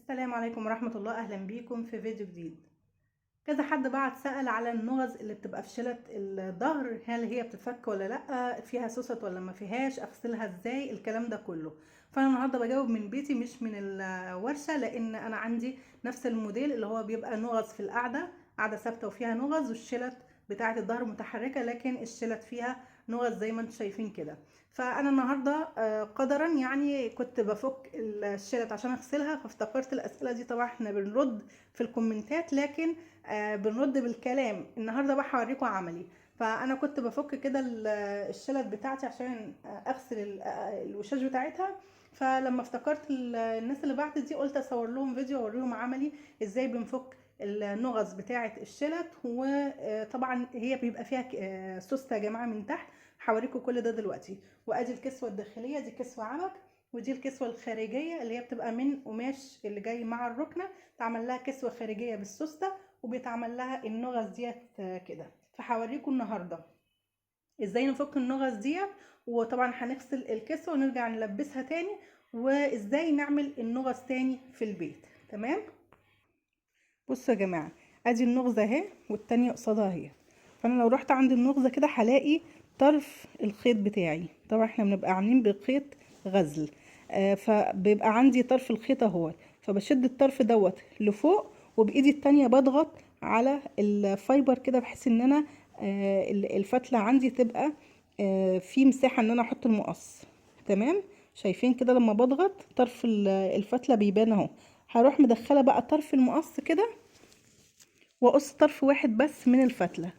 السلام عليكم ورحمة الله. أهلا بيكم في فيديو جديد. كذا حد بعت سأل على النغز اللي بتبقى في شلة الظهر، هل هي بتتفك ولا لأ، فيها سوست ولا ما فيهاش، أغسلها ازاي، الكلام ده كله. فأنا النهاردة بجاوب من بيتي مش من الورشة، لأن أنا عندي نفس الموديل اللي هو بيبقى نغز في قاعدة ثابتة وفيها نغز، والشلت بتاعة الظهر متحركة، لكن الشلت فيها نغز زي ما انتم شايفين كده. فانا النهارده قدرا يعني كنت بفك الشلت عشان اغسلها، فافتكرت الاسئله دي. طبعا احنا بنرد في الكومنتات، لكن بنرد بالكلام. النهارده بقى هوريكم عملي. فانا كنت بفك كده الشلت بتاعتي عشان اغسل الوشاش بتاعتها. فلما افتكرت الناس اللي بعتت دي، قلت اصور لهم فيديو اوريهم عملي ازاي بنفك النغز بتاعه الشلت. وطبعا هي بيبقى فيها سوسته يا جماعه من تحت. هوريكم كل ده دلوقتي. وادي الكسوه الداخليه، دي كسوه عبك. ودي الكسوه الخارجيه اللي هي بتبقى من قماش اللي جاي مع الركنه، تعمل لها كسوه خارجيه بالسوسته، وبيتعمل لها النغز ديت كده. فهوريكم النهارده ازاي نفك النغز ديت، وطبعا هنغسل الكسوه ونرجع نلبسها تاني، وازاي نعمل النغز تاني في البيت. تمام. بصوا يا جماعه، ادي النغزه اهي والتانيه قصادها اهي. فانا لو رحت عند النغزه كده هلاقي طرف الخيط بتاعي. طبعا احنا بنبقى عاملين بخيط غزل، فبيبقى عندي طرف الخيط اهو. فبشد الطرف دوت لفوق، وبايدي التانية بضغط على الفايبر كده، بحيث ان انا الفتله عندي تبقى في مساحه ان انا احط المقص. تمام. شايفين كده لما بضغط طرف الفتله بيبان اهو. هروح مدخله بقى طرف المقص كده، واقص طرف واحد بس من الفتله.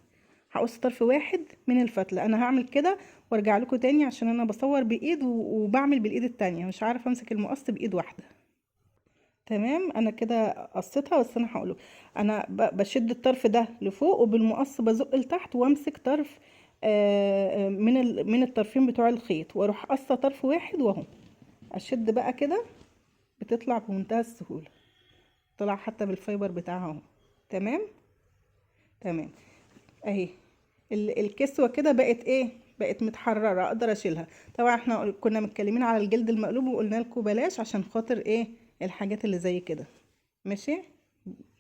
هقص طرف واحد من الفتله. انا هعمل كده وارجع لكم تاني، عشان انا بصور بايد وبعمل بالايد التانية، مش عارفه امسك المقص بايد واحده. تمام. انا كده قصيتها، بس انا هقوله. انا بشد الطرف ده لفوق، وبالمقص بزق لتحت، وامسك طرف من الطرفين بتوع الخيط، واروح قصه طرف واحد واهو. اشد بقى كده، بتطلع بمنتهى السهوله. طلع حتى بالفايبر بتاعها اهو. تمام. تمام. اهي الكسوه كده بقت ايه، بقت متحرره، اقدر اشيلها. طبعا احنا كنا متكلمين على الجلد المقلوب، وقلنا لكم بلاش عشان خاطر ايه الحاجات اللي زي كده. ماشي.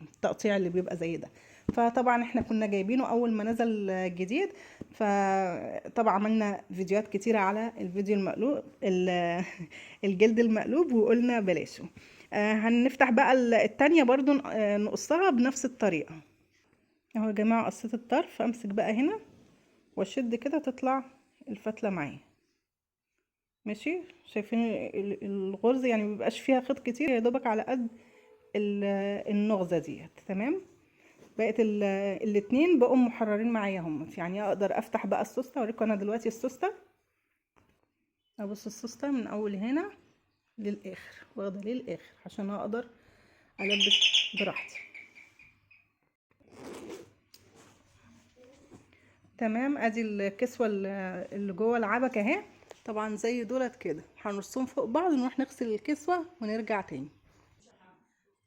التقطيع اللي بيبقى زي ده. فطبعا احنا كنا جايبينه اول ما نزل جديد، فطبعا عملنا فيديوهات كتيره على الفيديو المقلوب الجلد المقلوب، وقلنا بلاشه. هنفتح بقى التانية برضو، نقصها بنفس الطريقه. اهو يا جماعه، قصيت الطرف، امسك بقى هنا واشد كده، تطلع الفتله معايا. ماشي. شايفين الغرز يعني مبيبقاش فيها خيط كتير، يا دوبك على قد النغزه ديت. تمام. بقت الاتنين بقوا محررين معايا هم. يعني اقدر افتح بقى السوسته. اوريكم انا دلوقتي السوسته. ابص السوسته من اول هنا للاخر، واخده للاخر عشان اقدر البس براحتي. تمام. ادي الكسوه اللي جوه العبكه اهي. طبعا زي دولت كده هنرصهم فوق بعض، نروح نغسل الكسوه ونرجع تاني.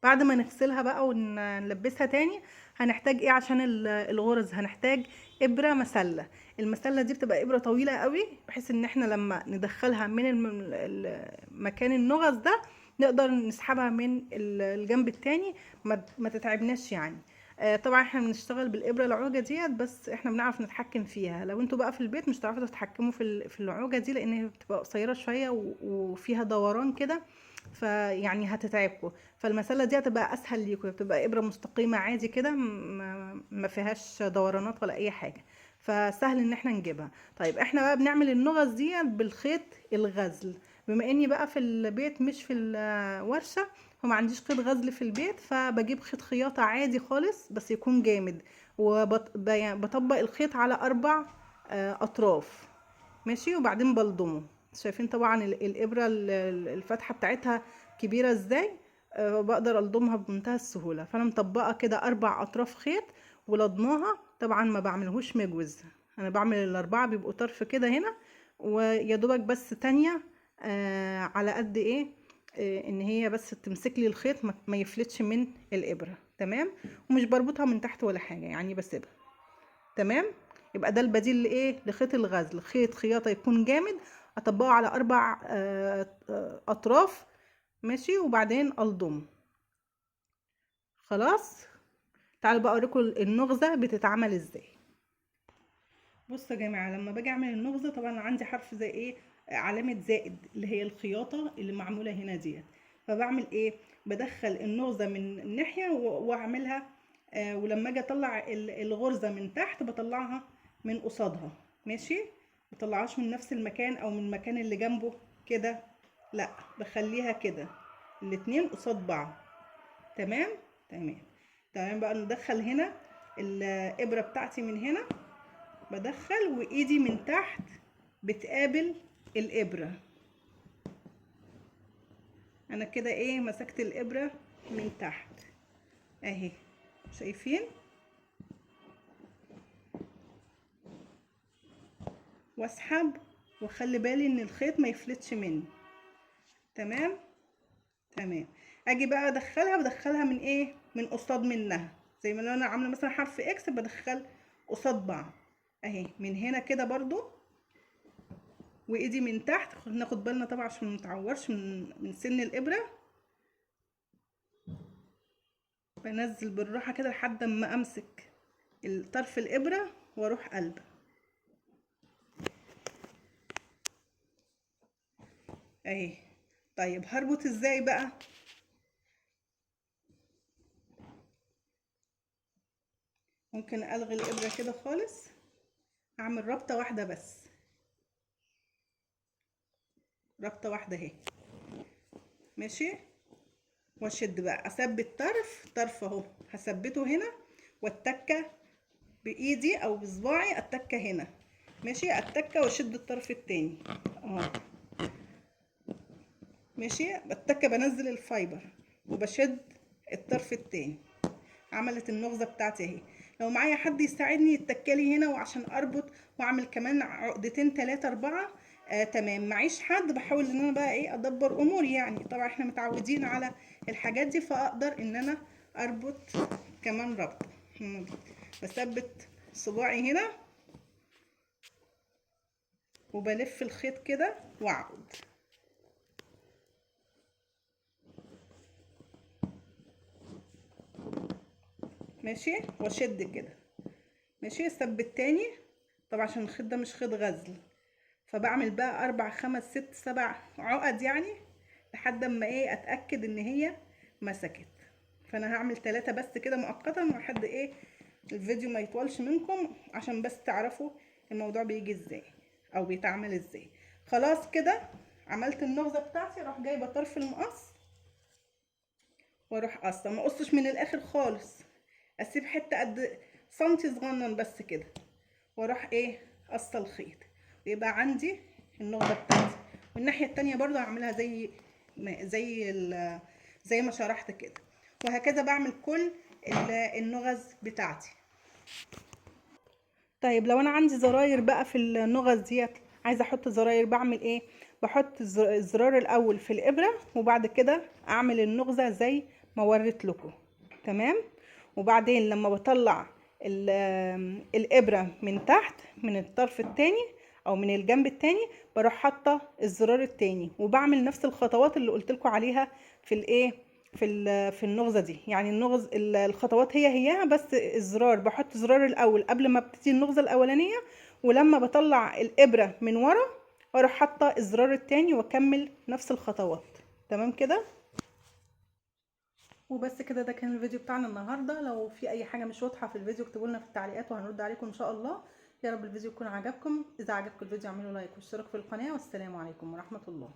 بعد ما نغسلها بقى ونلبسها تاني، هنحتاج ايه عشان الغرز؟ هنحتاج ابره مسله. المسله دي بتبقى ابره طويله قوي، بحيث ان احنا لما ندخلها من مكان النغز ده، نقدر نسحبها من الجنب التاني، ما تتعبناش يعني. طبعا احنا بنشتغل بالابره العوجه ديت، بس احنا بنعرف نتحكم فيها. لو انتوا بقى في البيت مش هتعرفوا تتحكموا في العوجه دي، لان هي بتبقى قصيره شويه وفيها دوران كده، فيعني هتتعبكم. فالمسله دي هتبقى اسهل ليكم، بتبقى ابره مستقيمه عادي كده، ما فيهاش دورانات ولا اي حاجه، فسهل ان احنا نجيبها. طيب احنا بقى بنعمل النغز دي بالخيط الغزل. بما اني بقى في البيت مش في الورشه، وما عنديش خيط غزل في البيت، فبجيب خيط خياطه عادي خالص بس يكون جامد، وبطبق الخيط على 4 اطراف. ماشي. وبعدين بلضمه. شايفين طبعا الابره الفتحه بتاعتها كبيره ازاي. بقدر الضمها بمنتهى السهوله. فانا مطبقه كده 4 اطراف خيط ولضماها. طبعا ما بعملهوش مجوز، انا بعمل الاربعه بيبقوا طرف كده هنا، ويا دوبك بس تانية على قد ايه ان هي بس تمسك لي الخيط، ما يفلتش من الابره. تمام. ومش بربطها من تحت ولا حاجه، يعني بسيبها. تمام. يبقى ده البديل لايه؟ لخيط الغزل. خيط خياطه يكون جامد، اطبقه على 4 اطراف. ماشي. وبعدين الضم. خلاص. تعالوا بقى اوريكم النغزه بتتعمل ازاي. بصوا يا جماعه، لما باجي اعمل النغزه طبعا عندي حرف زي ايه، علامه زائد اللي هي الخياطه اللي معموله هنا ديت. فبعمل ايه، بدخل النغزه من ناحيه واعملها ولما اجي اطلع الغرزه من تحت بطلعها من قصادها. ماشي، مطلعهاش من نفس المكان او من المكان اللي جنبه كده، لا بخليها كده الاتنين قصاد بعض. تمام تمام تمام. بقى ندخل هنا الابره بتاعتي من هنا، بدخل وايدي من تحت بتقابل الابره. انا كده ايه، مسكت الابره من تحت اهي، شايفين؟ واسحب واخلي بالي ان الخيط ما يفلتش مني. تمام تمام. اجي بقى ادخلها، بدخلها من ايه، من قصاد منها، زي ما لو انا عامله مثلا حرف اكس بدخل قصاد بعض اهي من هنا كده برضو، وايدي من تحت. ناخد بالنا طبعا عشان ما نتعورش من سن الابره. بنزل بالراحه كده لحد ما امسك طرف الابره واروح قلبه اهي. طيب هربط ازاي بقى؟ ممكن الغي الابره كده خالص، اعمل ربطه واحده بس، ربطه واحده اهي. ماشي، واشد بقى، اثبت طرف اهو، هثبته هنا واتكه بايدي او بصباعي، اتكه هنا. ماشي، اتكه واشد الطرف التاني اهو. ماشي، بتكه بنزل الفايبر وبشد الطرف التاني. عملت النغزه بتاعتي اهي. لو معايا حد يساعدني يتكلي هنا وعشان اربط واعمل كمان عقدتين 3 4 تمام. معيش حد، بحاول ان انا بقى ايه ادبر اموري يعني. طبعا احنا متعودين على الحاجات دي، فاقدر ان انا اربط كمان ربط. بثبت صباعي هنا وبلف الخيط كده واعقد. ماشي، واشد كده. ماشي، اثبت تاني. طبعا عشان الخيط ده مش خيط غزل، فبعمل بقى 4 5 6 7 عقد يعني، لحد اما ايه اتاكد ان هي مسكت. فانا هعمل 3 بس كده مؤقتا لحد ايه الفيديو ما يطولش منكم، عشان بس تعرفوا الموضوع بيجي ازاي او بيتعمل ازاي. خلاص كده عملت النغزه بتاعتي. اروح جايبه طرف المقص واروح قصه، ما اقصش من الاخر خالص، اسيب حته قد سنتي صغنن بس كده، واروح ايه قصه الخيط، ويبقى عندي النغزه بتاعتي. والناحيه التانية برضو هعملها زي ما شرحت كده. وهكذا بعمل كل النغز بتاعتي. طيب لو انا عندي زراير بقى في النغز ديت، عايزه احط زراير، بعمل ايه؟ بحط الزرار الاول في الابره، وبعد كده اعمل النغزه زي ما وريت لكم. تمام. وبعدين لما بطلع الابره من تحت من الطرف التاني او من الجنب التاني، بروح حاطه الزرار التاني، وبعمل نفس الخطوات اللي قلت لكم عليها في الايه، في النغزه دي. يعني الخطوات هي بس الزرار، بحط زرار الاول قبل ما ابتدي النغزه الاولانيه، ولما بطلع الابره من ورا واروح حاطه الزرار التاني واكمل نفس الخطوات. تمام كده. وبس كده، ده كان الفيديو بتاعنا النهارده. لو في اي حاجه مش واضحه في الفيديو اكتبوا لنا في التعليقات وهنرد عليكم ان شاء الله. يا رب الفيديو يكون عجبكم. اذا عجبكم الفيديو اعملوا لايك واشتركوا في القناه، والسلام عليكم ورحمه الله.